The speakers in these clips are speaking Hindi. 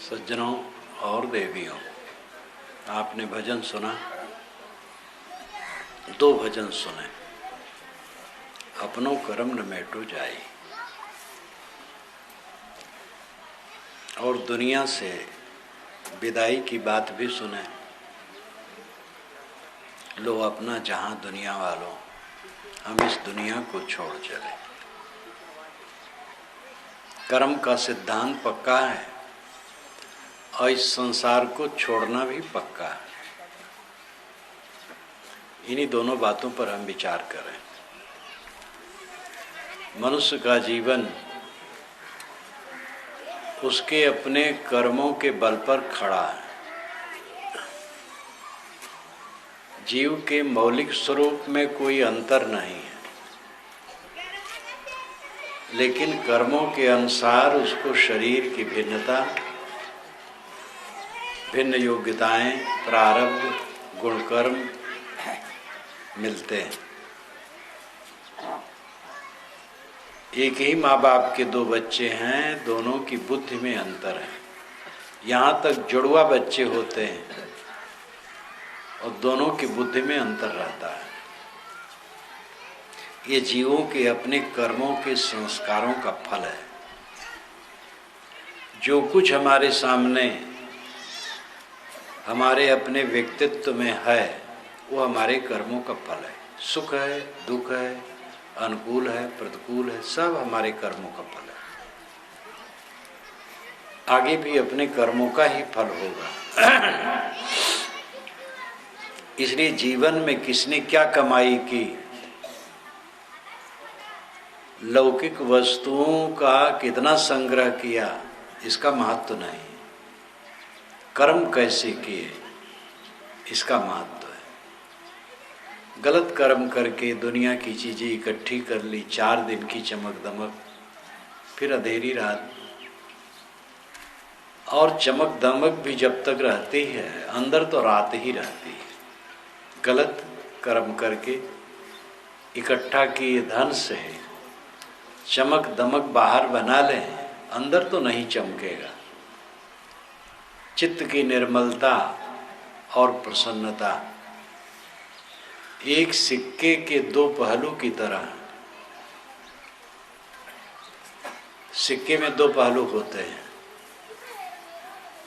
सज्जनों और देवियों, आपने भजन सुना। दो भजन सुने। अपनों कर्म न मेटो जाई, और दुनिया से विदाई की बात भी सुने। लो अपना जहां दुनिया वालों, हम इस दुनिया को छोड़ चले। कर्म का सिद्धांत पक्का है और इस संसार को छोड़ना भी पक्का है। इन्हीं दोनों बातों पर हम विचार करें। मनुष्य का जीवन उसके अपने कर्मों के बल पर खड़ा है। जीव के मौलिक स्वरूप में कोई अंतर नहीं है, लेकिन कर्मों के अनुसार उसको शरीर की भिन्नता, भिन्न योग्यताएं, प्रारब्ध, गुणकर्म मिलते हैं। एक ही माँ बाप के दो बच्चे हैं, दोनों की बुद्धि में अंतर है। यहाँ तक जुड़वा बच्चे होते हैं और दोनों की बुद्धि में अंतर रहता है। ये जीवों के अपने कर्मों के संस्कारों का फल है। जो कुछ हमारे सामने हमारे अपने व्यक्तित्व में है वो हमारे कर्मों का फल है। सुख है, दुख है, अनुकूल है, प्रतिकूल है, सब हमारे कर्मों का फल है। आगे भी अपने कर्मों का ही फल होगा। इसलिए जीवन में किसने क्या कमाई की, लौकिक वस्तुओं का कितना संग्रह किया, इसका महत्व नहीं। कर्म कैसे किए, इसका महत्व है। गलत कर्म करके दुनिया की चीजें इकट्ठी कर ली, 4 दिन की चमक दमक, फिर अंधेरी रात। और चमक दमक भी जब तक रहती है, अंदर तो रात ही रहती है। गलत कर्म करके इकट्ठा किए धन से चमक दमक बाहर बना लें, अंदर तो नहीं चमकेगा। चित्त की निर्मलता और प्रसन्नता एक सिक्के के दो पहलू की तरह। सिक्के में दो पहलू होते हैं।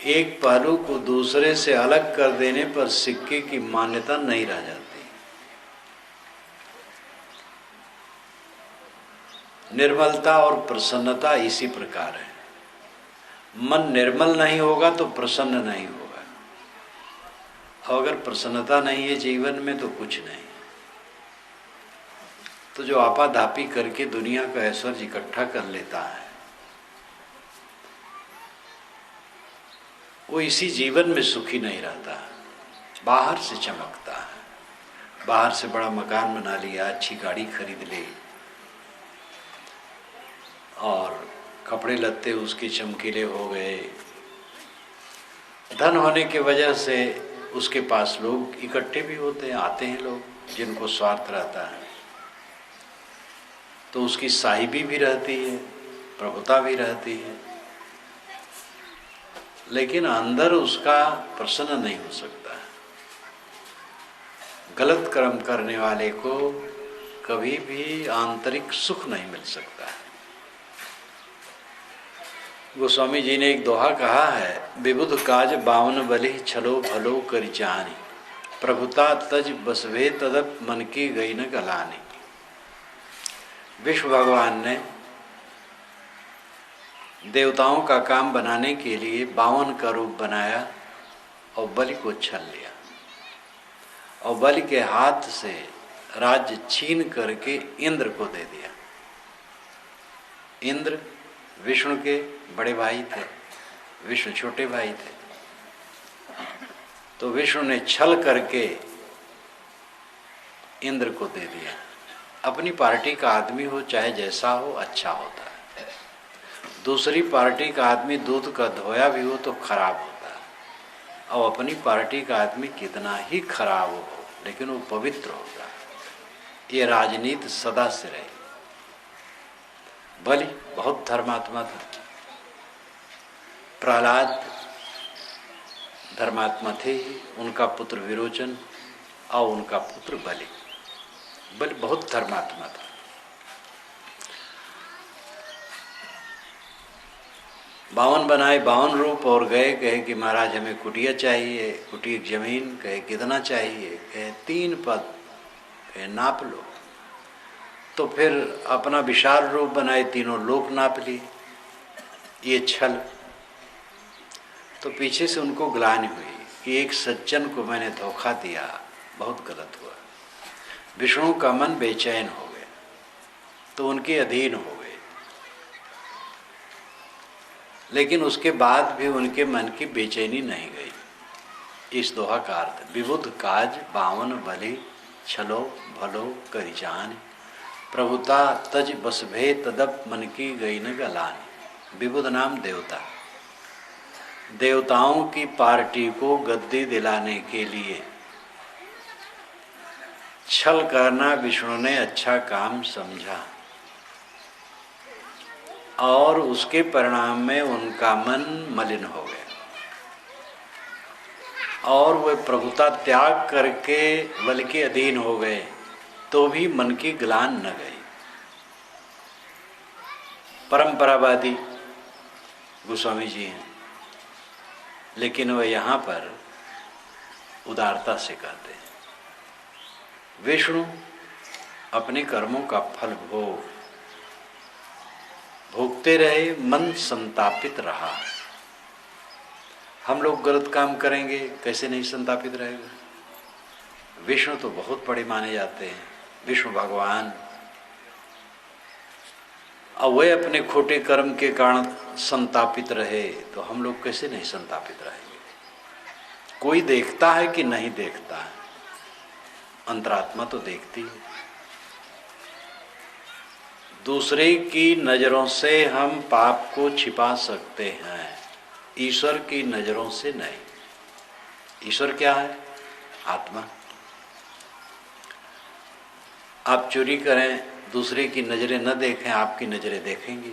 एक पहलू को दूसरे से अलग कर देने पर सिक्के की मान्यता नहीं रह जाती। निर्मलता और प्रसन्नता इसी प्रकार है। मन निर्मल नहीं होगा तो प्रसन्न नहीं होगा, और अगर प्रसन्नता नहीं है जीवन में तो कुछ नहीं। तो जो आपाधापी करके दुनिया का ऐश्वर्य इकट्ठा कर लेता है, वो इसी जीवन में सुखी नहीं रहता। बाहर से चमकता है, बाहर से बड़ा मकान बना लिया, अच्छी गाड़ी खरीद ली, और कपड़े लत्ते उसके चमकीले हो गए। धन होने की वजह से उसके पास लोग इकट्ठे भी होते हैं, आते हैं लोग जिनको स्वार्थ रहता है। तो उसकी साहिबी भी रहती है, प्रभुता भी रहती है, लेकिन अंदर उसका प्रसन्न नहीं हो सकता। गलत कर्म करने वाले को कभी भी आंतरिक सुख नहीं मिल सकता है। गोस्वामी जी ने एक दोहा कहा है, विबुध काज बावन बलि छलो भलो कर जानी, प्रभुता तज बसवे तदप मन की गई न गलानी। विष्णु भगवान ने देवताओं का काम बनाने के लिए 52 का रूप बनाया और बलि को छल लिया, और बलि के हाथ से राज्य छीन करके इंद्र को दे दिया। इंद्र विष्णु के बड़े भाई थे, विष्णु छोटे भाई थे। तो विष्णु ने छल करके इंद्र को दे दिया। अपनी पार्टी का आदमी हो, चाहे जैसा हो, अच्छा होता है। दूसरी पार्टी का आदमी दूध का धोया भी हो तो खराब होता है, और अपनी पार्टी का आदमी कितना ही खराब हो लेकिन वो पवित्र होता है। ये राजनीति सदा से रही। बलि बहुत धर्मात्मा था। प्रहलाद धर्मात्मा थे ही, उनका पुत्र विरोचन और उनका पुत्र बलि। बलि बहुत धर्मात्मा था। बावन बनाए 52 रूप और गए, कहे कि महाराज हमें कुटिया चाहिए, कुटिया जमीन, कहे कितना चाहिए, कहे 3 पद, कहे नाप लो। तो फिर अपना विशाल रूप बनाए, तीनों लोक नाप लिए। ये छल। तो पीछे से उनको ग्लानि हुई कि एक सज्जन को मैंने धोखा दिया, बहुत गलत हुआ। विष्णु का मन बेचैन हो गया, तो उनके अधीन हो गए। लेकिन उसके बाद भी उनके मन की बेचैनी नहीं गई। इस दोहा का अर्थ, विबुध काज 52 बलि, छलो भलो करि जान, प्रभुता तज बस भे तदप मन की गई न गलानी। विबुध नाम देवता, देवताओं की पार्टी को गद्दी दिलाने के लिए छल करना विष्णु ने अच्छा काम समझा और उसके परिणाम में उनका मन मलिन हो गया और वे प्रभुता त्याग करके बल के अधीन हो गए, तो भी मन की ग्लान न गई। परंपरावादी गोस्वामी जी हैं, लेकिन वह यहाँ पर उदारता से कहते हैं, विष्णु अपने कर्मों का फल भोगते रहे, मन संतापित रहा। हम लोग गलत काम करेंगे, कैसे नहीं संतापित रहेगा? विष्णु तो बहुत बड़े माने जाते हैं, विष्णु भगवान, और वे अपने खोटे कर्म के कारण संतापित रहे, तो हम लोग कैसे नहीं संतापित रहेंगे? कोई देखता है कि नहीं देखता है? अंतरात्मा तो देखती है। दूसरे की नजरों से हम पाप को छिपा सकते हैं, ईश्वर की नजरों से नहीं। ईश्वर क्या है? आत्मा। आप चोरी करें, दूसरे की नजरें न देखें, आपकी नजरें देखेंगी।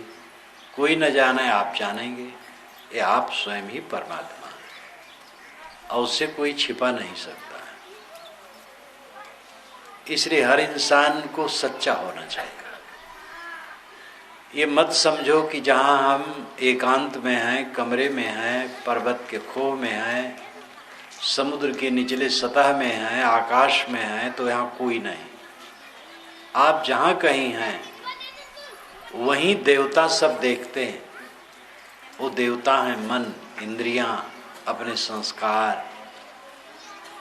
कोई न जाने, आप जानेंगे। ये आप स्वयं ही परमात्मा है और उससे कोई छिपा नहीं सकता है। इसलिए हर इंसान को सच्चा होना चाहिए। ये मत समझो कि जहाँ हम एकांत में हैं, कमरे में हैं, पर्वत के खोह में हैं, समुद्र के निचले सतह में हैं, आकाश में हैं, तो यहाँ कोई नहीं। आप जहाँ कहीं हैं वहीं देवता सब देखते हैं। वो देवता हैं मन, इंद्रियां, अपने संस्कार,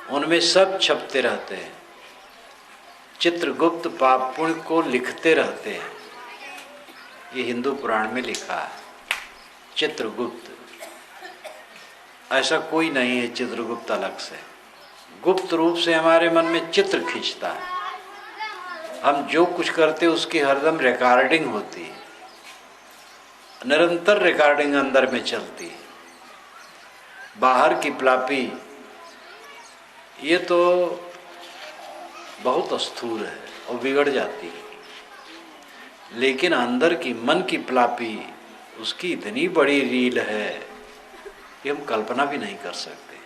उनमें सब छपते रहते हैं। चित्रगुप्त पाप पुण्य को लिखते रहते हैं। ये हिंदू पुराण में लिखा है, चित्रगुप्त। ऐसा कोई नहीं है चित्रगुप्त अलग से, गुप्त रूप से हमारे मन में चित्र खींचता है। हम जो कुछ करते उसकी हरदम रिकॉर्डिंग होती है, निरंतर रिकॉर्डिंग अंदर में चलती है। बाहर की प्लापी ये तो बहुत स्थूल है और बिगड़ जाती है, लेकिन अंदर की मन की प्लापी, उसकी इतनी बड़ी रील है कि हम कल्पना भी नहीं कर सकते।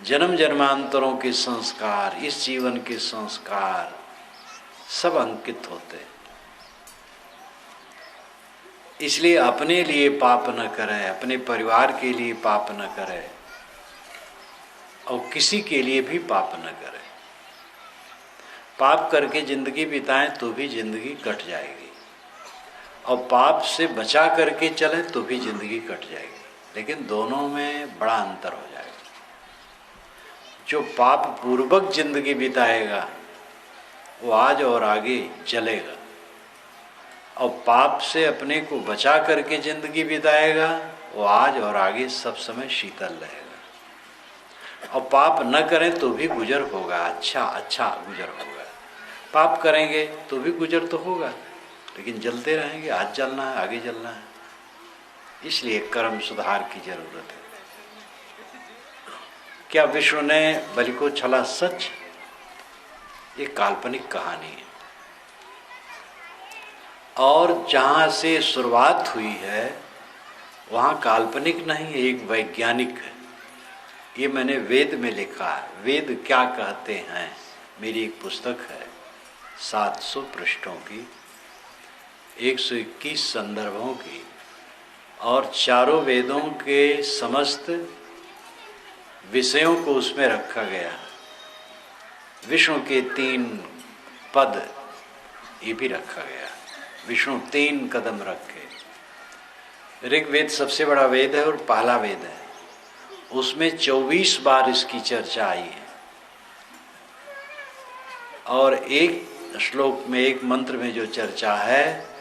जन्म जन्मांतरों के संस्कार, इस जीवन के संस्कार सब अंकित होते हैं। इसलिए अपने लिए पाप न करें, अपने परिवार के लिए पाप न करें और किसी के लिए भी पाप न करें। पाप करके जिंदगी बिताएं तो भी जिंदगी कट जाएगी, और पाप से बचा करके चलें तो भी जिंदगी कट जाएगी। लेकिन दोनों में बड़ा अंतर हो जाएगा। जो पाप पूर्वक जिंदगी बिताएगा वो आज और आगे जलेगा, और पाप से अपने को बचा करके जिंदगी बिताएगा वो आज और आगे सब समय शीतल रहेगा। और पाप न करें तो भी गुजर होगा, अच्छा गुजर होगा। पाप करेंगे तो भी गुजर तो होगा, लेकिन जलते रहेंगे। आज जलना है, आगे जलना है। इसलिए कर्म सुधार की जरूरत है। क्या विष्णु ने बलि को छला? सच, ये काल्पनिक कहानी है। और जहाँ से शुरुआत हुई है वहाँ काल्पनिक नहीं है, एक वैज्ञानिक है। ये मैंने वेद में लिखा है। वेद क्या कहते हैं, मेरी एक पुस्तक है 700 पृष्ठों की, 121 संदर्भों की, और चारों वेदों के समस्त विषयों को उसमें रखा गया। विष्णु के 3 पद ये भी रखा गया। विष्णु 3 कदम रखे। ऋग्वेद सबसे बड़ा वेद है और पहला वेद है, उसमें 24 बार इसकी चर्चा आई है। और एक श्लोक में, एक मंत्र में जो चर्चा है,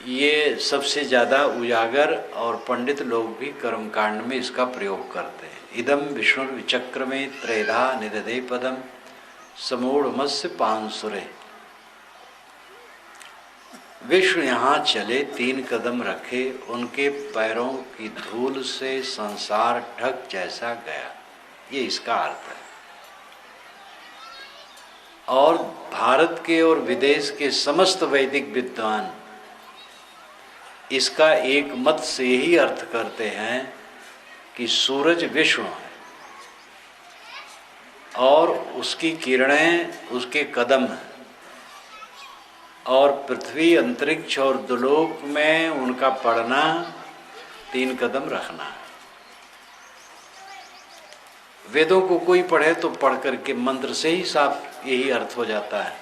ये सबसे ज़्यादा उजागर और पंडित लोग भी कर्मकांड में इसका प्रयोग करते हैं। इदम विष्णु विचक्र में त्रेधा निदधे पदम समूढ़ मत्स्य पांसुरे। विष्णु यहाँ चले, 3 कदम रखे, उनके पैरों की धूल से संसार ढक जैसा गया, ये इसका अर्थ है। और भारत के और विदेश के समस्त वैदिक विद्वान इसका एक मत से ही अर्थ करते हैं कि सूरज विष्णु है और उसकी किरणें उसके कदम हैं, और पृथ्वी, अंतरिक्ष और दुलोक में उनका पड़ना 3 कदम रखना। वेदों को कोई पढ़े तो पढ़ करके मंत्र से ही साफ यही अर्थ हो जाता है।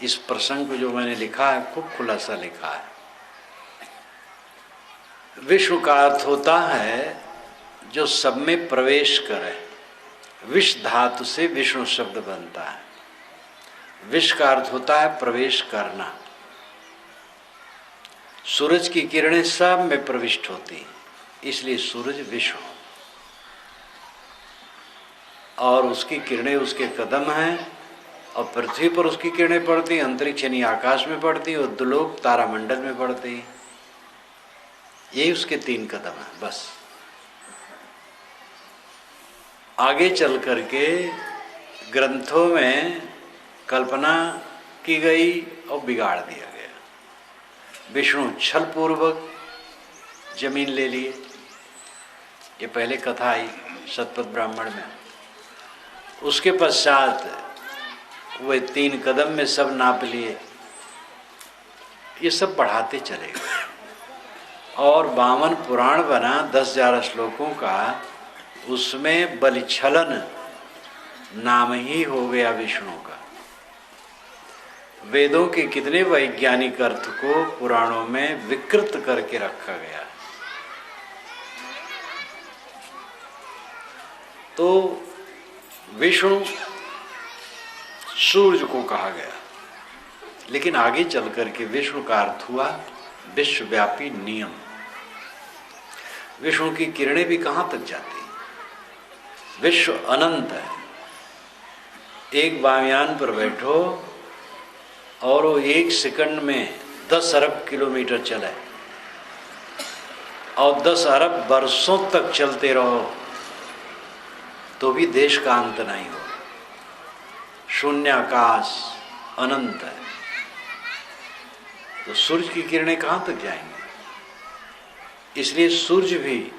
इस प्रसंग को जो मैंने लिखा है खूब खुलासा लिखा है। विष्णु का अर्थ होता है जो सब में प्रवेश करे। विष धातु से विष्णु शब्द बनता है। विष का अर्थ होता है प्रवेश करना। सूरज की किरणें सब में प्रविष्ट होती हैं, इसलिए सूरज विष्णु, और उसकी किरणें उसके कदम हैं, और पृथ्वी पर उसकी किरणें पड़ती, अंतरिक्ष यानी आकाश में पड़ती, और दुलोक तारामंडल में पड़ती। यही उसके 3 कदम हैं बस। आगे चल करके ग्रंथों में कल्पना की गई और बिगाड़ दिया गया। विष्णु छल पूर्वक जमीन ले लिए, ये पहले कथा आई शतपथ ब्राह्मण में। उसके पश्चात वे 3 कदम में सब नाप लिए। ये सब बढ़ाते चले गए, और 52 पुराण बना 10,000 श्लोकों का। उसमें बलिछलन नाम ही हो गया विष्णु का। वेदों के कितने वैज्ञानिक अर्थ को पुराणों में विकृत करके रखा गया। तो विष्णु सूर्य को कहा गया, लेकिन आगे चल करके विष्णु का अर्थ हुआ विश्वव्यापी नियम। विष्णु की किरणें भी कहाँ तक जाती? विश्व अनंत है। एक वायुयान पर बैठो और वो 1 सेकंड में 10 अरब किलोमीटर चले, और 10 अरब वर्षों तक चलते रहो तो भी देश का अंत नहीं हो। शून्य आकाश अनंत है, तो सूर्य की किरणें कहाँ तक जाएंगी? इसलिए सूर्य भी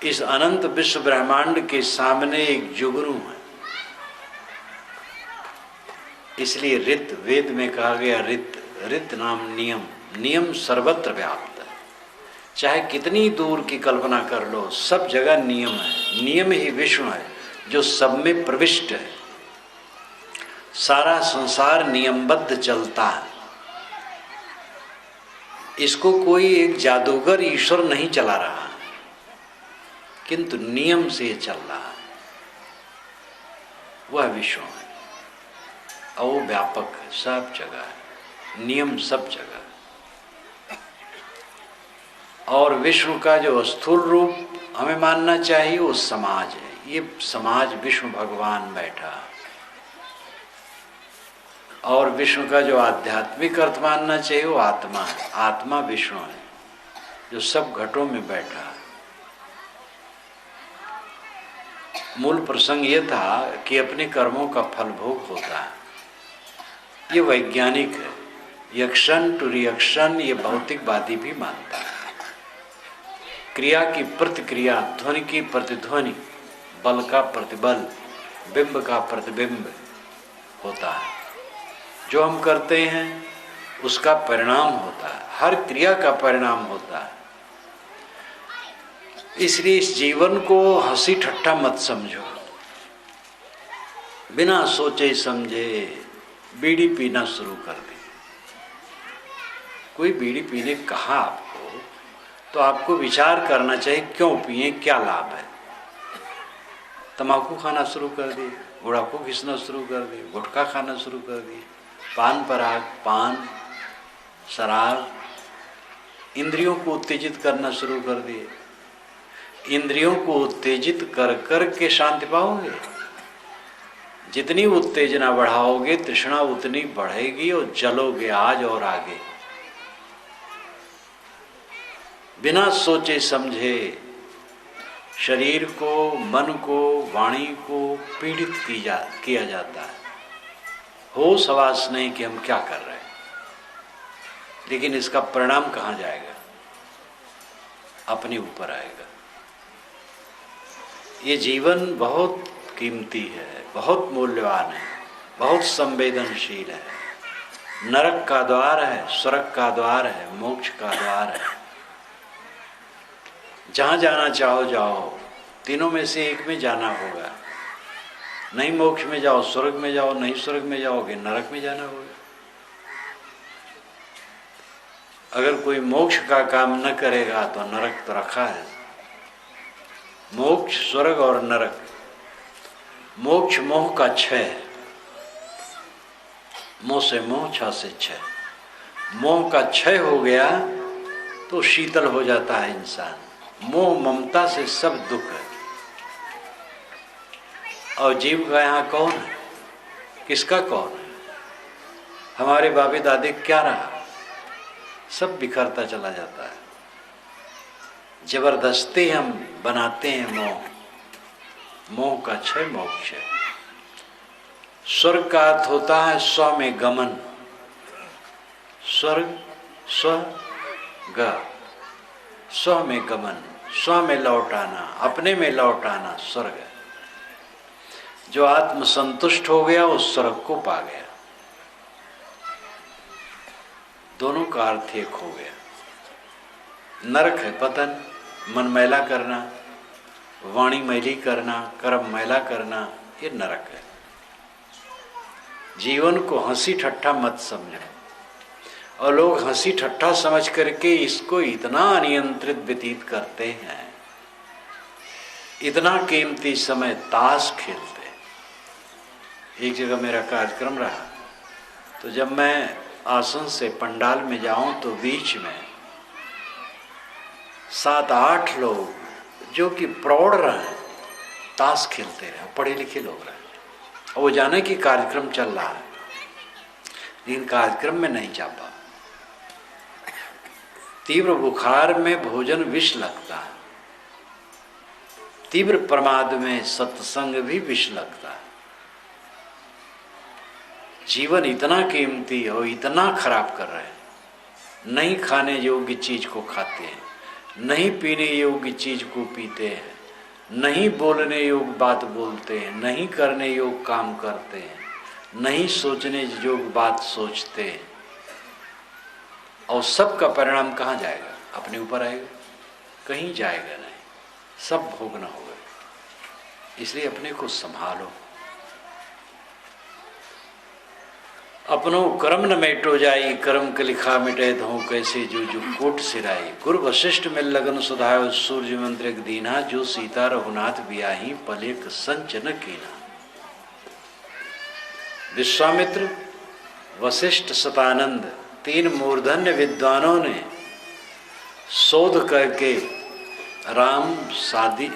इस अनंत विश्व ब्रह्मांड के सामने एक जुगनू है। इसलिए ऋत, वेद में कहा गया ऋत, ऋत नाम नियम। नियम सर्वत्र व्याप्त है, चाहे कितनी दूर की कल्पना कर लो, सब जगह नियम है। नियम ही विष्णु है जो सब में प्रविष्ट है। सारा संसार नियमबद्ध चलता है। इसको कोई एक जादूगर ईश्वर नहीं चला रहा, किंतु नियम से चल रहा है। वह विश्व है और वो व्यापक है, सब जगह है, नियम सब जगह। और विष्णु का जो स्थूल रूप हमें मानना चाहिए वो समाज है। ये समाज विष्णु भगवान बैठा। और विष्णु का जो आध्यात्मिक अर्थ मानना चाहिए वो आत्मा है। आत्मा विष्णु है जो सब घटों में बैठा है। मूल प्रसंग ये था कि अपने कर्मों का फल भोग होता है। ये वैज्ञानिक है। एक्शन टू रिएक्शन ये भौतिकवादी भी मानता है। क्रिया की प्रतिक्रिया, ध्वनि की प्रतिध्वनि, बल का प्रतिबल, बिंब का प्रतिबिंब होता है। जो हम करते हैं उसका परिणाम होता है, हर क्रिया का परिणाम होता है। इसलिए इस जीवन को हंसी ठट्ठा मत समझो। बिना सोचे समझे बीड़ी पीना शुरू कर दी। कोई बीड़ी पीने कहा आपको तो आपको विचार करना चाहिए क्यों पिए, क्या लाभ है। तंबाकू खाना शुरू कर दिए, गुड़ाकू घिसना शुरू कर दिए, गुटखा खाना शुरू कर दिए, पान पराग, पान, शराब, इंद्रियों को उत्तेजित करना शुरू कर दिए। इंद्रियों को उत्तेजित कर कर के शांति पाओगे। जितनी उत्तेजना बढ़ाओगे तृष्णा उतनी बढ़ेगी और जलोगे आज और आगे। बिना सोचे समझे शरीर को, मन को, वाणी को पीड़ित किया जाता है। होश हवास नहीं कि हम क्या कर रहे हैं, लेकिन इसका परिणाम कहाँ जाएगा? अपने ऊपर आएगा। ये जीवन बहुत कीमती है, बहुत मूल्यवान है, बहुत संवेदनशील है। नरक का द्वार है, स्वर्ग का द्वार है, मोक्ष का द्वार है। जहाँ जाना चाहो जाओ, तीनों में से एक में जाना होगा। नहीं मोक्ष में जाओ स्वर्ग में जाओ, नहीं स्वर्ग में जाओगे नरक में जाना होगा। अगर कोई मोक्ष का काम न करेगा तो नरक तो रखा है। मोक्ष, स्वर्ग और नरक। मोक्ष मोह का क्षय है। मोह से मोह, छह से छह। मोह का क्षय हो गया तो शीतल हो जाता है इंसान। मोह ममता से सब दुख है। और जीव का यहाँ कौन है? किसका कौन है? हमारे बाबे दादे क्या रहा? सब बिखरता चला जाता है। जबरदस्ती हम बनाते हैं मोह। मोह का क्षय मोक्ष है। स्वर्ग का अर्थ होता है स्व में गमन। स्वर्ग, स्व, ग, स्व में गमन, स्व में लौट आना, अपने में लौट आना स्वर्ग है। जो आत्म संतुष्ट हो गया उस स्वर्ग को पा गया। दोनों का अर्थ एक हो गया। नरक है पतन, मन मैला करना, वाणी मैली करना, कर्म मैला करना, ये नरक है। जीवन को हंसी ठट्ठा मत समझो। और लोग हंसी ठट्ठा समझ करके इसको इतना अनियंत्रित व्यतीत करते हैं। इतना कीमती समय ताश खेलते। एक जगह मेरा कार्यक्रम रहा तो जब मैं आसन से पंडाल में जाऊं तो बीच में 7-8 लोग जो कि प्रौढ़ रहे ताश खेलते रहे, पढ़े लिखे लोग रहे। और वो जाने कि कार्यक्रम चल रहा है, लेकिन कार्यक्रम में नहीं जा पा। तीव्र बुखार में भोजन विष लगता है। तीव्र प्रमाद में सत्संग भी विष लगता है। जीवन इतना कीमती और इतना खराब कर रहे हैं। नहीं खाने योग्य चीज को खाते हैं, नहीं पीने योग्य चीज को पीते हैं, नहीं बोलने योग्य बात बोलते हैं, नहीं करने योग्य काम करते हैं, नहीं सोचने योग्य बात सोचते हैं। और सब का परिणाम कहाँ जाएगा? अपने ऊपर आएगा? कहीं जाएगा नहीं, सब भोगना होगा। इसलिए अपने को संभालो। अपनो कर्म न मेटो जाई, कर्म के लिखा मिटे धो कैसे जो जो कोट सिराई। गुरु वशिष्ठ में लगन सुधायो, सूर्य मंत्र दीना, जो सीता रघुनाथ बियाही, पलेक संच न कीना। विश्वामित्र, वशिष्ठ, सतानंद, 3 मूर्धन्य विद्वानों ने शोध करके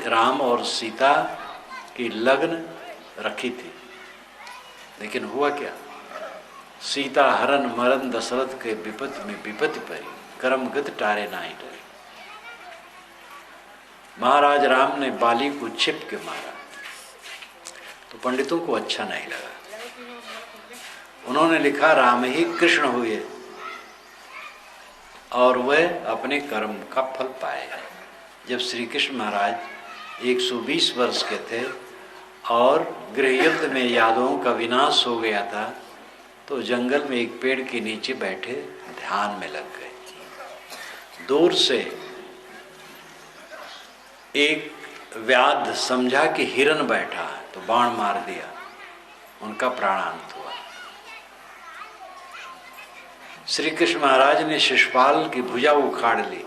राम और सीता की लगन रखी थी। लेकिन हुआ क्या? सीता हरण मरण दशरथ के विपत्ति में विपत्ति पड़ी, कर्मगत टारे नाही डरे। महाराज राम ने बाली को छिप के मारा तो पंडितों को अच्छा नहीं लगा। उन्होंने लिखा राम ही कृष्ण हुए और वह अपने कर्म का फल पाएगा। जब श्री कृष्ण महाराज 120 वर्ष के थे और गृह युद्ध में यादवों का विनाश हो गया था, तो जंगल में एक पेड़ के नीचे बैठे ध्यान में लग गए। दूर से एक व्याध समझा कि हिरन बैठा है, तो बाण मार दिया, उनका प्राणांत हुआ। श्री कृष्ण महाराज ने शिशुपाल की भुजा उखाड़ ली,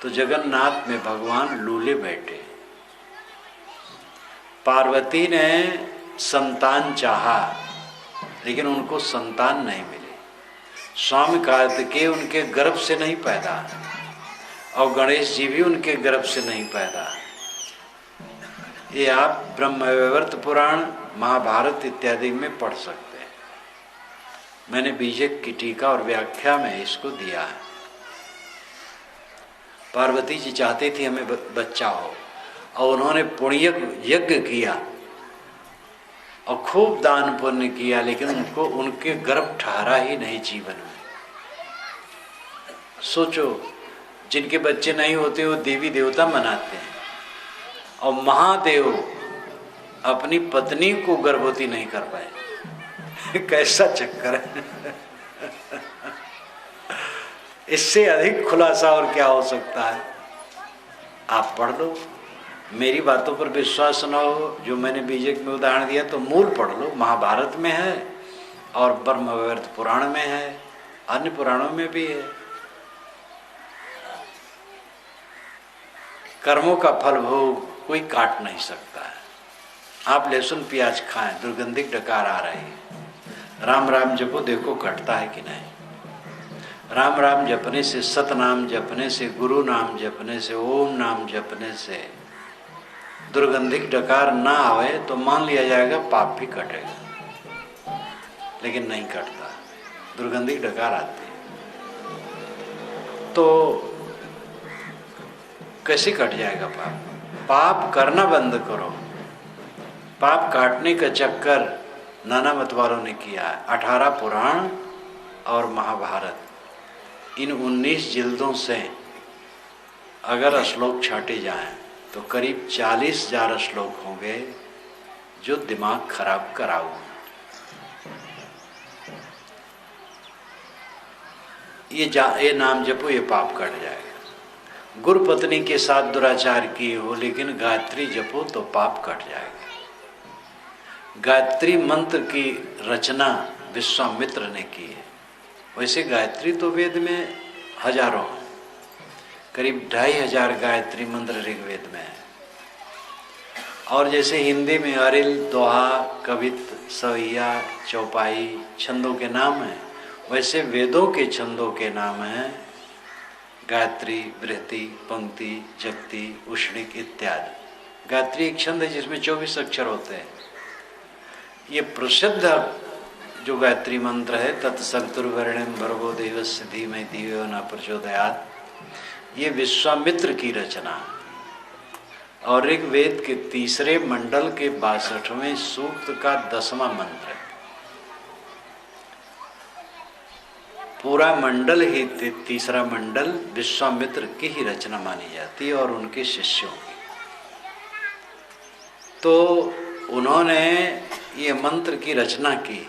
तो जगन्नाथ में भगवान लूले बैठे। पार्वती ने संतान चाहा, लेकिन उनको संतान नहीं मिली। स्वामी कार्तिकेय उनके गर्भ से नहीं पैदा, और गणेश जी भी उनके गर्भ से नहीं पैदा। ये आप ब्रह्मवैवर्त पुराण, महाभारत इत्यादि में पढ़ सकते हैं। मैंने बीजक की टीका और व्याख्या में इसको दिया है। पार्वती जी चाहती थी हमें बच्चा हो, और उन्होंने पुण्य यज्ञ किया और खूब दान पुण्य किया, लेकिन उनको उनके गर्भ ठहरा ही नहीं जीवन में। सोचो, जिनके बच्चे नहीं होते वो देवी देवता मनाते हैं, और महादेव अपनी पत्नी को गर्भवती नहीं कर पाए। कैसा चक्कर है। इससे अधिक खुलासा और क्या हो सकता है। आप पढ़ लो, मेरी बातों पर विश्वास न हो, जो मैंने बीजक में उदाहरण दिया, तो मूल पढ़ लो। महाभारत में है और ब्रह्मवैवर्त पुराण में है, अन्य पुराणों में भी है। कर्मों का फल भोग कोई काट नहीं सकता है। आप लहसुन प्याज खाएं, दुर्गंधिक डकार आ रही है, राम राम जपो, देखो घटता है कि नहीं। राम राम जपने से, सतनाम जपने से, गुरु नाम जपने से, ओम नाम जपने से दुर्गंधिक डकार ना आवे तो मान लिया जाएगा पाप भी कटेगा, लेकिन नहीं कटता, दुर्गंधिक डकार आती है। तो कैसे कट जाएगा पाप? पाप करना बंद करो। पाप काटने का चक्कर नाना मत वालों ने किया है। 18 पुराण और महाभारत, इन 19 जिल्दों से अगर श्लोक छाटे जाएं तो करीब 40,000 श्लोक होंगे जो दिमाग खराब कराऊ। ये नाम जपो, ये पाप कट जाएगा। गुरु पत्नी के साथ दुराचार किए हो, लेकिन गायत्री जपो तो पाप कट जाएगा। गायत्री मंत्र की रचना विश्वामित्र ने की है। वैसे गायत्री तो वेद में हजारों, करीब 2500 गायत्री मंत्र ऋग्वेद में है। और जैसे हिंदी में अरिल, दोहा, कवित, सवैया, चौपाई छंदों के नाम हैं, वैसे वेदों के छंदों के नाम हैं गायत्री, बृहति, पंक्ति, जगति, उष्णिक इत्यादि। गायत्री एक छंद है जिसमें 24 अक्षर होते हैं। ये प्रसिद्ध जो गायत्री मंत्र है, तत्सवितुर्वरेण्यं भर्गो देवस्य धीमहि धियो यो नः प्रचोदयात्, ये विश्वामित्र की रचना और ऋग्वेद के 3 मंडल के 62वें सूक्त का 10वां मंत्र है। पूरा मंडल ही 3रा मंडल विश्वामित्र की ही रचना मानी जाती है और उनके शिष्यों की। तो उन्होंने ये मंत्र की रचना की।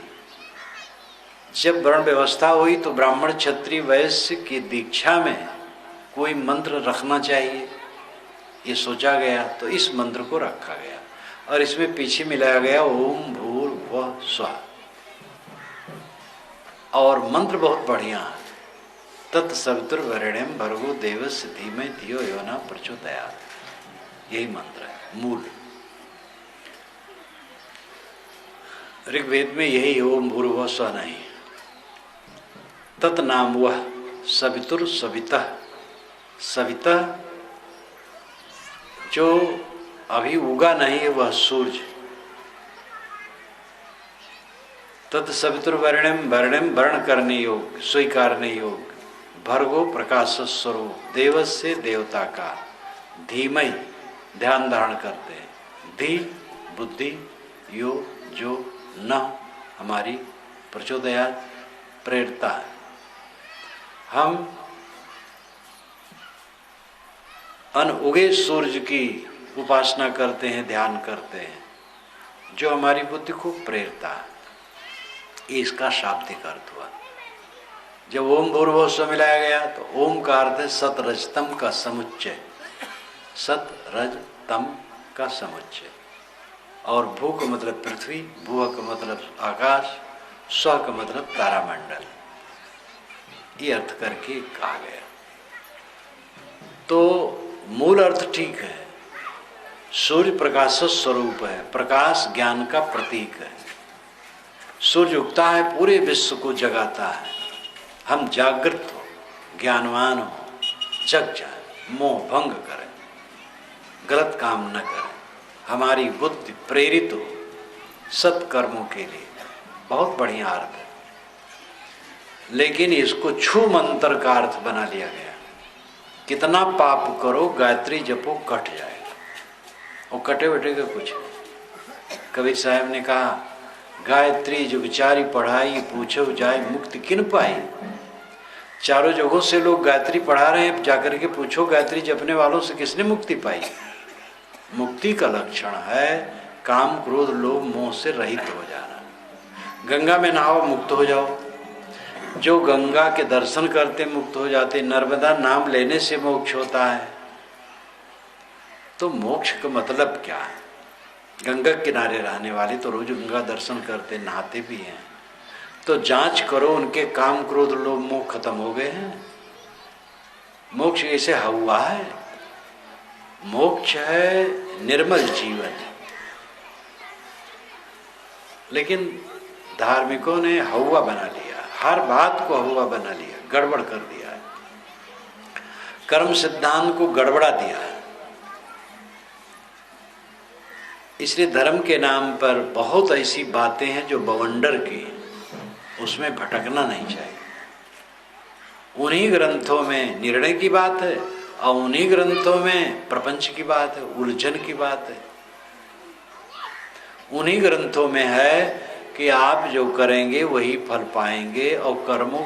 जब वर्ण व्यवस्था हुई तो ब्राह्मण, क्षत्रिय, वैश्य की दीक्षा में कोई मंत्र रखना चाहिए, ये सोचा गया, तो इस मंत्र को रखा गया और इसमें पीछे मिलाया गया ओम भूर्भुवः स्वः। और मंत्र बहुत बढ़िया है, तत्सवितुर्वरेण्यं भर्गो देवस्य धीमहि धियो यो नः प्रचोदयात्। यही मंत्र है मूल। ऋग्वेद में यही ओम भूर्भुवः स्वः नहीं, तत्नाम वह सवितुर सवितः। सविता जो अभी उगा नहीं है वह सूरज। तत्सवितुर्वरेण्यं, वर्ण्यं वर्ण करने योग, स्वीकारने योग, भर्गो प्रकाश स्वरूप, देवस्य देवता का, धीमहि ध्यान धारण करते हैं, धी बुद्धि, यो जो, न हमारी प्रचोदया प्रेरता है। हम अनउगे सूरज की उपासना करते हैं, ध्यान करते हैं, जो हमारी बुद्धि को प्रेरता है। ये इसका शाब्दिक अर्थ हुआ। जब ओम भूर्भुवः स्व मिलाया गया तो ओम का अर्थ है सत रज तम का समुच्चय, सत रज तम का समुच्चय। और भू का मतलब पृथ्वी, भुव का मतलब आकाश, स्व का मतलब तारामंडल, ये अर्थ करके कहा गया। तो मूल अर्थ ठीक है, सूर्य प्रकाश स्वरूप है, प्रकाश ज्ञान का प्रतीक है। सूर्य उगता है, पूरे विश्व को जगाता है। हम जागृत हो, ज्ञानवान हो, जग जाए, मोह भंग करें, गलत काम न करें, हमारी बुद्धि प्रेरित हो सत्कर्मों के लिए। बहुत बढ़िया अर्थ है, लेकिन इसको छू मंत्र का अर्थ बना लिया गया। कितना पाप करो, गायत्री जपो, कट जाएगा। और कटे बटेगा कुछ नहीं। कबीर साहब ने कहा, गायत्री जो विचारी पढ़ाई, पूछो जाए मुक्ति किन पाई। चारों जगहों से लोग गायत्री पढ़ा रहे हैं, जाकर के पूछो गायत्री जपने वालों से किसने मुक्ति पाई। मुक्ति का लक्षण है काम क्रोध लोभ मोह से रहित हो जाना। गंगा में नहाओ, मुक्त हो जाओ। जो गंगा के दर्शन करते मुक्त हो जाते, नर्मदा नाम लेने से मोक्ष होता है। तो मोक्ष का मतलब क्या है? गंगा किनारे रहने वाले तो रोज गंगा दर्शन करते, नहाते भी हैं। तो जांच करो, उनके काम क्रोध लोभ मोह खत्म हो गए हैं। मोक्ष ऐसे हुआ है। मोक्ष है निर्मल जीवन। लेकिन धार्मिकों ने हवा बना लिया, हर बात को हवा बना लिया, गड़बड़ कर दिया है, कर्म सिद्धांत को गड़बड़ा दिया है। इसलिए धर्म के नाम पर बहुत ऐसी बातें हैं जो बवंडर की, उसमें भटकना नहीं चाहिए। उन्हीं ग्रंथों में निर्णय की बात है और उन्हीं ग्रंथों में प्रपंच की बात है, उलझन की बात है। उन्हीं ग्रंथों में है कि आप जो करेंगे वही फल पाएंगे और कर्मों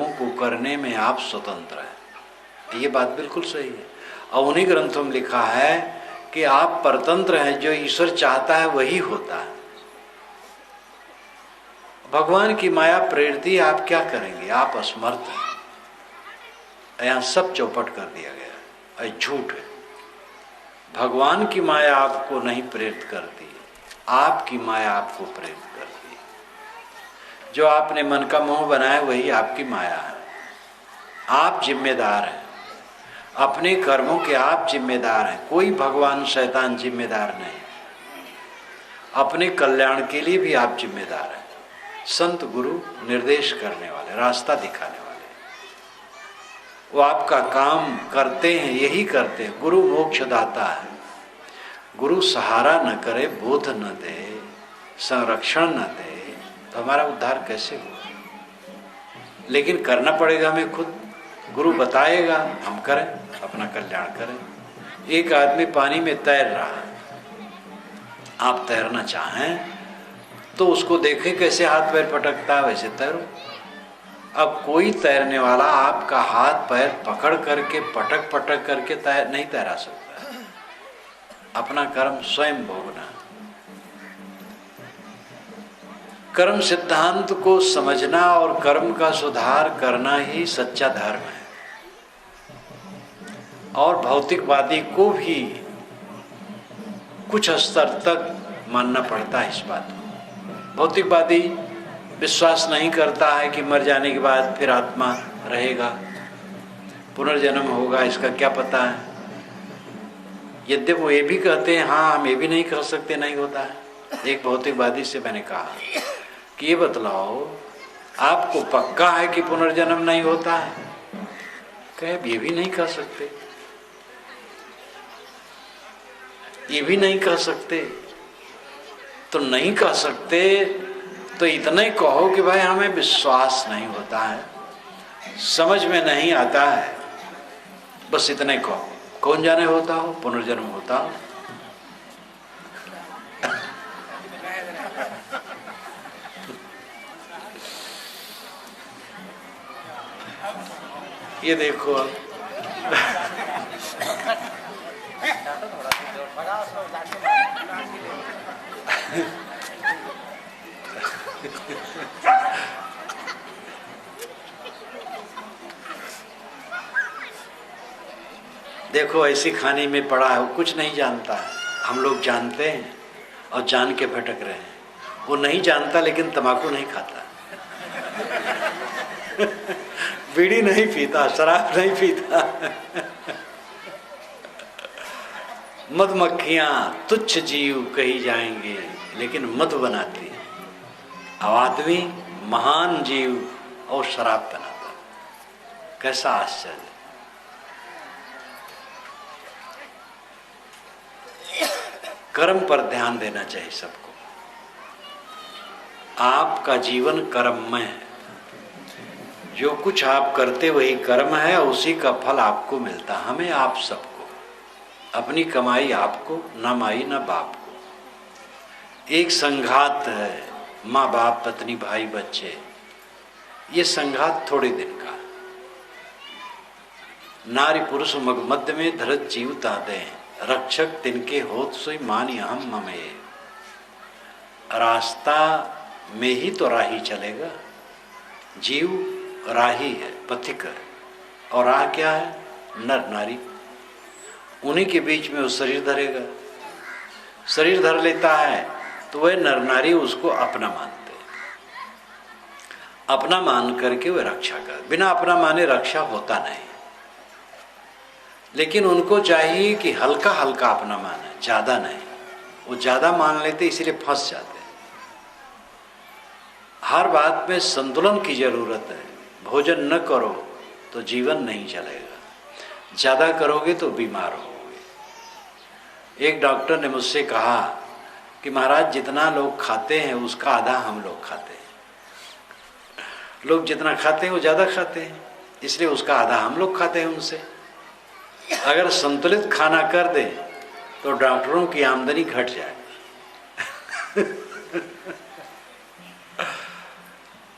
को करने में आप स्वतंत्र हैं। ये बात बिल्कुल सही है। और उन्हीं ग्रंथों में लिखा है कि आप परतंत्र हैं, जो ईश्वर चाहता है वही होता है। भगवान की माया प्रेरती, आप क्या करेंगे? आप असमर्थ हैं। यहाँ सब चौपट कर दिया गया है, झूठ है। भगवान की माया आपको नहीं प्रेरित करती, आपकी माया आपको प्रेरित करती है। जो आपने मन का मोह बनाया वही आपकी माया है। आप जिम्मेदार हैं अपने कर्मों के, आप जिम्मेदार हैं। कोई भगवान शैतान जिम्मेदार नहीं। अपने कल्याण के लिए भी आप जिम्मेदार हैं। संत गुरु निर्देश करने वाले, रास्ता दिखाने वाले, वो आपका काम करते हैं, यही करते हैं। गुरु मोक्ष दाता है। गुरु सहारा न करे, बोध न दे, संरक्षण न दे, तो हमारा उद्धार कैसे हो? लेकिन करना पड़ेगा हमें खुद। गुरु बताएगा, हम करें, अपना कल्याण करें। एक आदमी पानी में तैर रहा है, आप तैरना चाहें तो उसको देखें कैसे हाथ पैर पटकता है, वैसे तैरो। अब कोई तैरने वाला आपका हाथ पैर पकड़ करके पटक पटक करके नहीं तैरा सकता है। अपना कर्म स्वयं भोगना। कर्म सिद्धांत को समझना और कर्म का सुधार करना ही सच्चा धर्म है। और भौतिकवादी को भी कुछ स्तर तक मानना पड़ता है इस बात को। भौतिकवादी विश्वास नहीं करता है कि मर जाने के बाद फिर आत्मा रहेगा, पुनर्जन्म होगा, इसका क्या पता है। यद्यपि वो ये भी कहते हैं, हाँ हम ये भी नहीं कह सकते नहीं होता है। एक भौतिकवादी से मैंने कहा कि ये बतलाओ, आपको पक्का है कि पुनर्जन्म नहीं होता है? कहे ये भी नहीं कह सकते, ये भी नहीं कह सकते। तो नहीं कह सकते तो इतना ही कहो कि भाई हमें विश्वास नहीं होता है, समझ में नहीं आता है, बस इतना ही कहो। कौन जाने होता हो, पुनर्जन्म होता हो। ये देखो देखो ऐसी खाने में पड़ा है, वो कुछ नहीं जानता है। हम लोग जानते हैं और जान के भटक रहे हैं। वो नहीं जानता लेकिन तंबाकू नहीं खाता, बीड़ी नहीं पीता, शराब नहीं पीता। मधुमक्खियां तुच्छ जीव कही जाएंगे लेकिन मधु बनाती है। अब आदमी महान जीव और शराब बनाता। कैसा आश्चर्य! कर्म पर ध्यान देना चाहिए सबको। आपका जीवन कर्ममय है। जो कुछ आप करते वही कर्म है, उसी का फल आपको मिलता। हमें, आप सबको। अपनी कमाई आपको, ना माई ना बाप को। एक संघात है, माँ बाप, पत्नी, भाई, बच्चे। ये संघात थोड़े दिन का। नारी पुरुष मग मध्य में धरत जीव तादे, रक्षक तिनके होत सोई मान हम ममे। रास्ता में ही तो राही चलेगा। जीव राही है, पथिक है। और राह क्या है? नर नारी। उन्हीं के बीच में वो शरीर धरेगा। शरीर धर लेता है तो वह नर नारी उसको अपना मानते हैं। अपना मान करके वह रक्षा कर। बिना अपना माने रक्षा होता नहीं। लेकिन उनको चाहिए कि हल्का हल्का अपना माने, ज्यादा नहीं। वो ज्यादा मान लेते इसलिए फंस जाते। हर बात में संतुलन की जरूरत है। भोजन न करो तो जीवन नहीं चलेगा, ज्यादा करोगे तो बीमार होगे। एक डॉक्टर ने मुझसे कहा कि महाराज जितना लोग खाते हैं उसका आधा हम लोग खाते हैं। लोग जितना खाते हैं वो ज्यादा खाते हैं, इसलिए उसका आधा हम लोग खाते हैं उनसे। अगर संतुलित खाना कर दे तो डॉक्टरों की आमदनी घट जाए।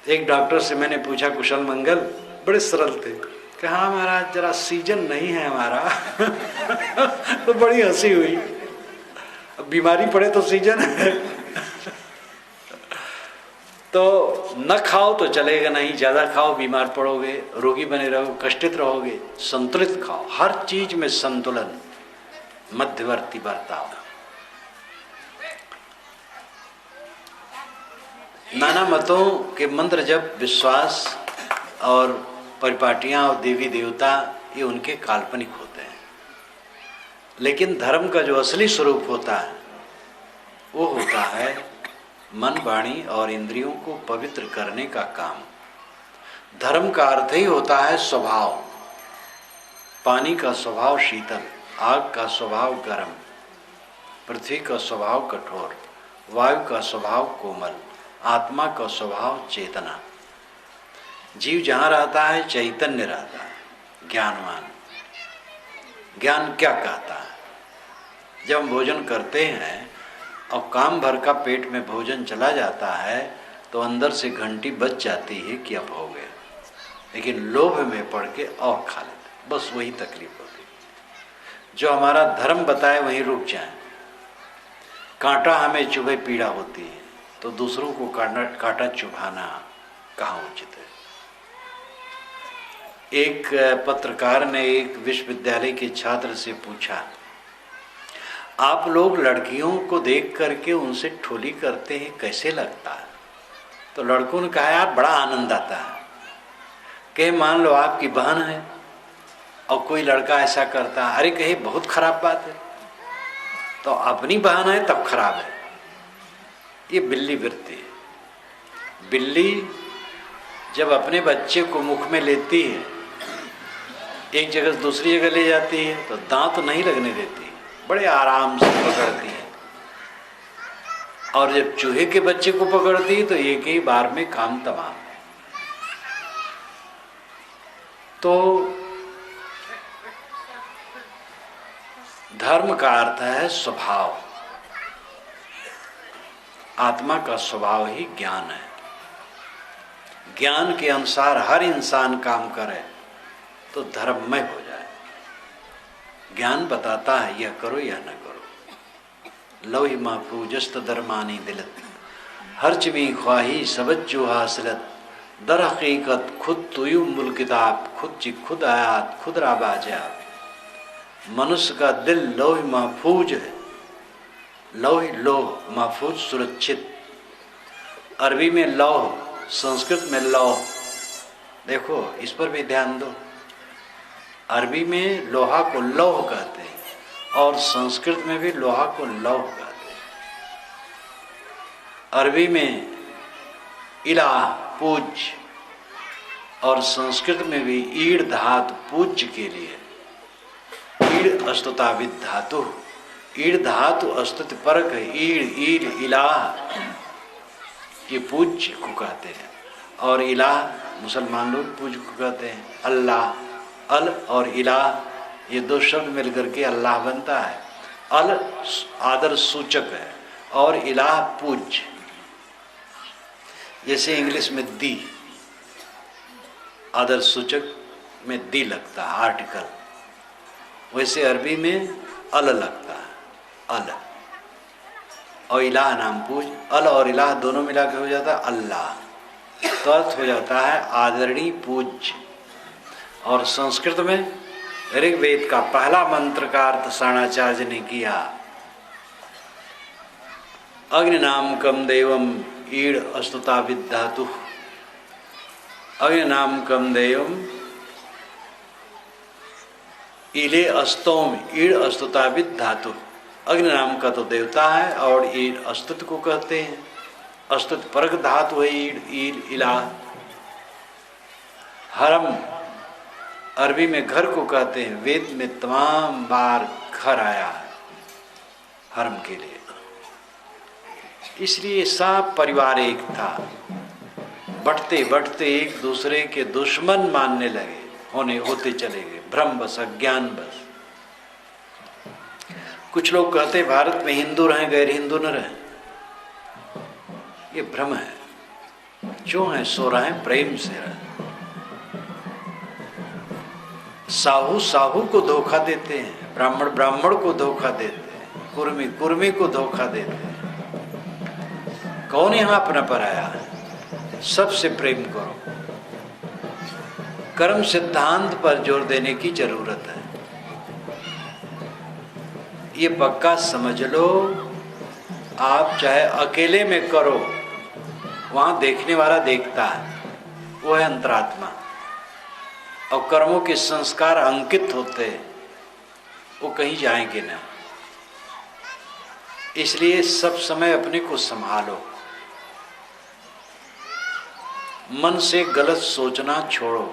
एक डॉक्टर से मैंने पूछा कुशल मंगल, बड़े सरल थे, कि हाँ महाराज जरा सीजन नहीं है हमारा। तो बड़ी हंसी हुई। अब बीमारी पड़े तो सीजन है। तो न खाओ तो चलेगा नहीं, ज्यादा खाओ बीमार पड़ोगे, रोगी बने रहो, कष्टित रहोगे। संतुलित खाओ, हर चीज में संतुलन, मध्यवर्ती बर्ताव। नाना मतों के मंत्र जब विश्वास और परिपाटियां और देवी देवता ये उनके काल्पनिक होते हैं। लेकिन धर्म का जो असली स्वरूप होता है वो होता है मन, वाणी और इंद्रियों को पवित्र करने का काम। धर्म का अर्थ ही होता है स्वभाव। पानी का स्वभाव शीतल, आग का स्वभाव गर्म, पृथ्वी का स्वभाव कठोर, वायु का स्वभाव कोमल, आत्मा का स्वभाव चेतना। जीव जहाँ रहता है चैतन्य रहता है, ज्ञानवान। ज्ञान क्या कहता है? जब हम भोजन करते हैं और काम भर का पेट में भोजन चला जाता है तो अंदर से घंटी बज जाती है कि अब हो गया, लेकिन लोभ में पड़ के और खा लेते। बस वही तकलीफ होती। जो हमारा धर्म बताए वहीं रुक जाए। कांटा हमें चुभे पीड़ा होती है तो दूसरों को कांटा चुभाना कहाँ उचित है? एक पत्रकार ने एक विश्वविद्यालय के छात्र से पूछा, आप लोग लड़कियों को देख करके उनसे ठोली करते हैं, कैसे लगता है? तो लड़कों ने कहा, यार बड़ा आनंद आता है। कहे मान लो आपकी बहन है और कोई लड़का ऐसा करता है, अरे कहे बहुत खराब बात है। तो अपनी बहन है तब खराब है। ये बिल्ली वृत्ति है। बिल्ली जब अपने बच्चे को मुख में लेती है, एक जगह से दूसरी जगह ले जाती है तो दांत नहीं लगने देती, बड़े आराम से पकड़ती है। और जब चूहे के बच्चे को पकड़ती है तो एक ही बार में काम तमाम। तो धर्म का अर्थ है स्वभाव। आत्मा का स्वभाव ही ज्ञान है। ज्ञान के अनुसार हर इंसान काम करे तो धर्ममय हो जाए। ज्ञान बताता है यह करो या न करो। लौहि महफूजस्त दरमानी दिलत हर्च में ख्वाही सबज्जो हासिलत दर हकीकत खुद तुयु मुल किताब खुद ची खुद आयात खुद राबाजा। मनुष्य का दिल लौह महफूज है। लौह लोह महफूज सुरक्षित। अरबी में लौह, संस्कृत में लौह। देखो इस पर भी ध्यान दो। अरबी में लोहा को लौह कहते हैं और संस्कृत में भी लोहा को लौह कहते हैं। अरबी में इलाह पूज्य और संस्कृत में भी ईड़ धातु पूज्य के लिए। ईड़ अस्तुताविद धातु, ईड़ धातु अस्तुत परक है। ईड़ ईड़ इलाह ये पूज्य को कहते हैं और इलाह मुसलमान लोग पूज्य को कहते हैं। अल्लाह, अल और इलाह ये दो शब्द मिलकर के अल्लाह बनता है। अल आदर सूचक है और इलाह पूज्य। जैसे इंग्लिश में दी आदर सूचक में दी लगता है आर्टिकल, वैसे अरबी में अल लगता है अल। और इलाह नाम पूज। अल और इलाह दोनों मिला के हो जाता है अल्लाह, तो अर्थ हो जाता है आदरणीय पूज्य। और संस्कृत में ऋग्वेद का पहला मंत्र का अर्थ साणाचार्य ने किया। अग्नि नाम कम देवम ईड़ अस्तुता विधातु। अग्नि नाम कम देवम ईले अस्तोम ईड़ अस्तुताविद धातु। अग्नि नाम का तो देवता है और ईड़ अस्तुत को कहते हैं। अस्तुत परक धातु है ईड़ ईड़ इला। हरम अरबी में घर को कहते हैं। वेद में तमाम बार घर आया है हरम के लिए। इसलिए सब परिवार एक था। बढ़ते बढ़ते एक दूसरे के दुश्मन मानने लगे, होते चले गए। भ्रम बस, अज्ञान बस। कुछ लोग कहते भारत में हिंदू रहें गैर हिंदू न रहें, ये भ्रम है। जो है सो रहें, प्रेम से रहें। साहू साहू को धोखा देते हैं, ब्राह्मण ब्राह्मण को धोखा देते हैं, कुर्मी कुर्मी को धोखा देते हैं। कौन यहां अपना पराया है? सबसे प्रेम करो। कर्म सिद्धांत पर जोर देने की जरूरत है। ये पक्का समझ लो। आप चाहे अकेले में करो, वहां देखने वाला देखता है, वो है अंतरात्मा। और कर्मों के संस्कार अंकित होते हैं, वो कहीं जाएंगे ना। इसलिए सब समय अपने को संभालो। मन से गलत सोचना छोड़ो,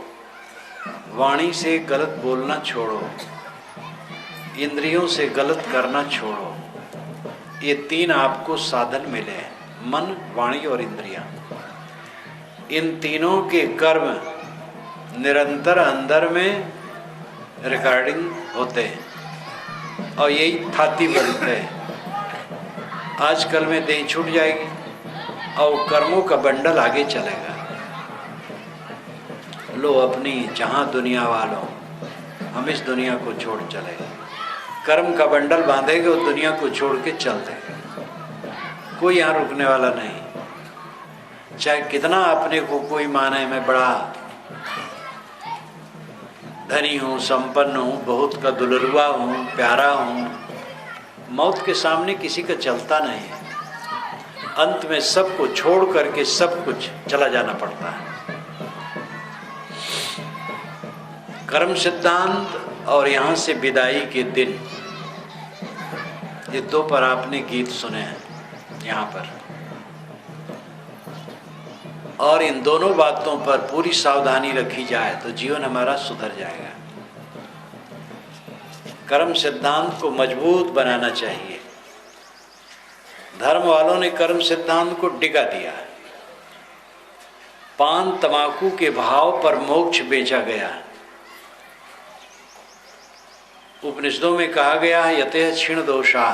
वाणी से गलत बोलना छोड़ो, इंद्रियों से गलत करना छोड़ो। ये तीन आपको साधन मिले हैं, मन, वाणी और इंद्रियां। इन तीनों के कर्म निरंतर अंदर में रिकॉर्डिंग होते हैं और यही थाती बनते हैं। आजकल में देह छूट जाएगी और कर्मों का बंडल आगे चलेगा। लो अपनी जहां दुनिया वालों, हम इस दुनिया को छोड़ चले। कर्म का बंडल बांधेंगे और दुनिया को छोड़ के चल देंगे। कोई यहाँ रुकने वाला नहीं। चाहे कितना अपने को कोई माने मैं बड़ा धनी हूँ, संपन्न हूँ, बहुत का दुलरुआ हूँ, प्यारा हूँ, मौत के सामने किसी का चलता नहीं है। अंत में सबको छोड़ करके सब कुछ चला जाना पड़ता है। कर्म सिद्धांत और यहाँ से विदाई के दिन, ये दो पर आपने गीत सुने हैं यहाँ पर। और इन दोनों बातों पर पूरी सावधानी रखी जाए तो जीवन हमारा सुधर जाएगा। कर्म सिद्धांत को मजबूत बनाना चाहिए। धर्म वालों ने कर्म सिद्धांत को डिगा दिया है। पान तमाकू के भाव पर मोक्ष बेचा गया है। उपनिषदों में कहा गया है यते क्षीण दोषा,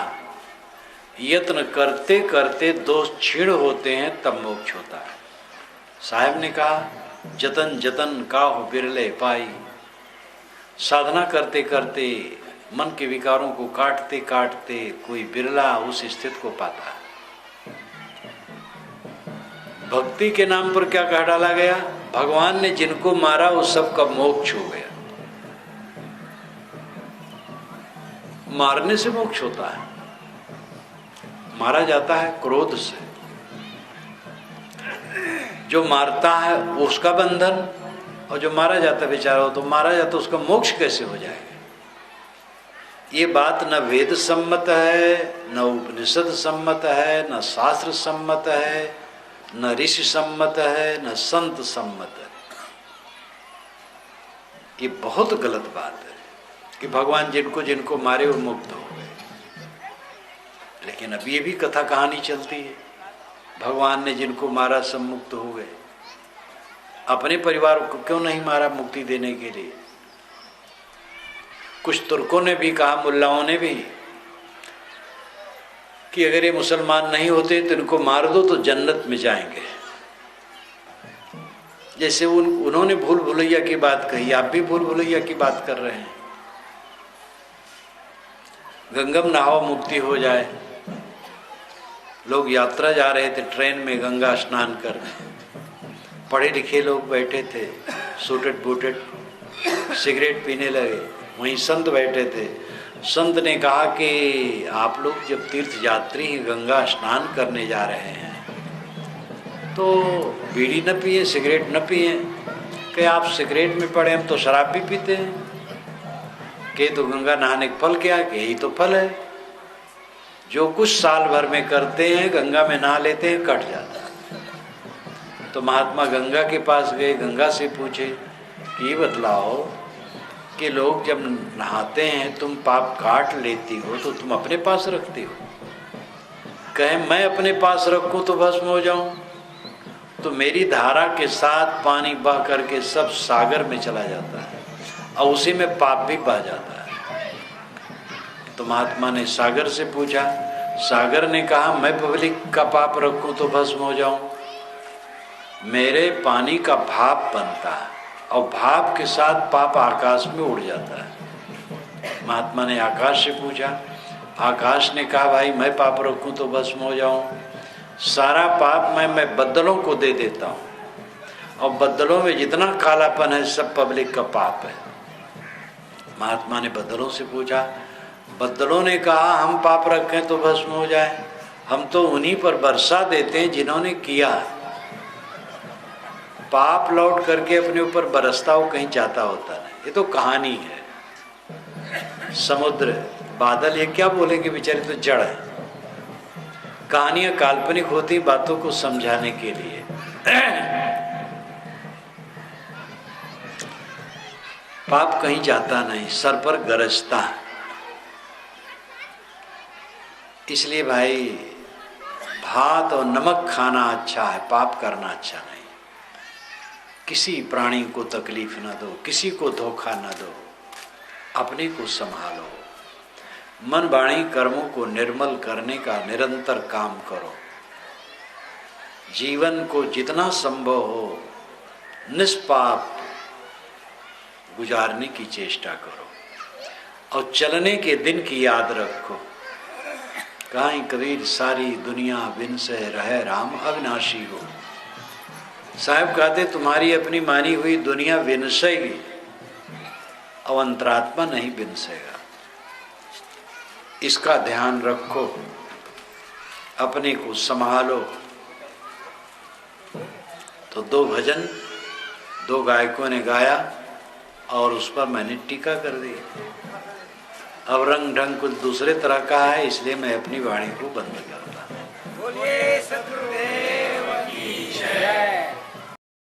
यत्न करते करते दोष क्षीण होते हैं तब मोक्ष होता है। साहब ने कहा जतन जतन काहु बिरले पाई। साधना करते करते मन के विकारों को काटते काटते कोई बिरला उस स्थिति को पाता है। भक्ति के नाम पर क्या कह डाला गया? भगवान ने जिनको मारा वो सबका मोक्ष हो गया। मारने से मोक्ष होता है, मारा जाता है क्रोध से। जो मारता है वो उसका बंधन, और जो मारा जाता बेचारा हो तो मारा जाता, उसका मोक्ष कैसे हो जाएगा? ये बात न वेद सम्मत है, न उपनिषद सम्मत है, न शास्त्र सम्मत है, न ऋषि सम्मत है, न संत सम्मत है। ये बहुत गलत बात है कि भगवान जिनको जिनको मारे वो मुक्त हो गए। लेकिन अब ये भी कथा कहानी चलती है, भगवान ने जिनको मारा सब मुक्त हो गए। अपने परिवार को क्यों नहीं मारा मुक्ति देने के लिए? कुछ तुर्कों ने भी कहा, मुल्लाओं ने भी, कि अगर ये मुसलमान नहीं होते तो इनको मार दो तो जन्नत में जाएंगे। जैसे उन्होंने भूल भुलैया की बात कही, आप भी भूल भुलैया की बात कर रहे हैं। गंगम नहाओ मुक्ति हो जाए। लोग यात्रा जा रहे थे ट्रेन में गंगा स्नान करने, पढ़े लिखे लोग बैठे थे, सूटेड बूटेड, सिगरेट पीने लगे। वहीं संत बैठे थे। संत ने कहा कि आप लोग जब तीर्थ यात्री गंगा स्नान करने जा रहे हैं तो बीड़ी न पिए, सिगरेट न पिए। कि आप सिगरेट में पड़े, हम तो शराब भी पीते हैं। कि तो गंगा नहाने का फल क्या? कि यही तो फल है, जो कुछ साल भर में करते हैं गंगा में नहा लेते हैं, कट जाता है। तो महात्मा गंगा के पास गए, गंगा से पूछे कि ये बतलाओ कि लोग जब नहाते हैं तुम पाप काट लेती हो तो तुम अपने पास रखती हो? कहे मैं अपने पास रखूं तो भस्म हो जाऊं, तो मेरी धारा के साथ पानी बह करके सब सागर में चला जाता है और उसी में पाप भी बह जाता है। तो महात्मा ने सागर से पूछा, सागर ने कहा मैं पब्लिक का पाप रखूं तो भस्म हो जाऊं? मेरे पानी का भाप बनता है और भाप के साथ पाप आकाश में उड़ जाता है। महात्मा ने आकाश से पूछा, आकाश ने कहा भाई मैं पाप रखूं तो भस्म हो जाऊं? सारा पाप मैं बद्दलों को दे देता हूं और बद्दलों में जितना कालापन है सब पब्लिक का पाप है। महात्मा ने बद्दलों से पूछा, बद्दलों ने कहा हम पाप रखें तो भस्म हो जाए? हम तो उन्हीं पर वर्षा देते हैं जिन्होंने किया। पाप लौट करके अपने ऊपर बरसता हो कहीं जाता होता नहीं। ये तो कहानी है। समुद्र, बादल, ये क्या बोलेंगे बेचारे, तो जड़ है। कहानियां काल्पनिक होती बातों को समझाने के लिए। पाप कहीं जाता नहीं, सर पर गरजता है। इसलिए भाई भात और नमक खाना अच्छा है, पाप करना अच्छा नहीं। किसी प्राणी को तकलीफ ना दो, किसी को धोखा ना दो, अपने को संभालो। मन वाणी कर्मों को निर्मल करने का निरंतर काम करो। जीवन को जितना संभव हो निष्पाप गुजारने की चेष्टा करो और चलने के दिन की याद रखो। कहीं कबीर सारी दुनिया बिन से रहे राम अविनाशी हो। साहब कहते तुम्हारी अपनी मानी हुई दुनिया विनसेगी और अंतरात्मा नहीं विनसेगा। इसका ध्यान रखो, अपने को संभालो। तो दो भजन दो गायकों ने गाया और उस पर मैंने टीका कर दी। अब रंग ढंग कुछ दूसरे तरह का है, इसलिए मैं अपनी वाणी को बंद करता हूँ। बोलिए सद्गुरुदेव की जय।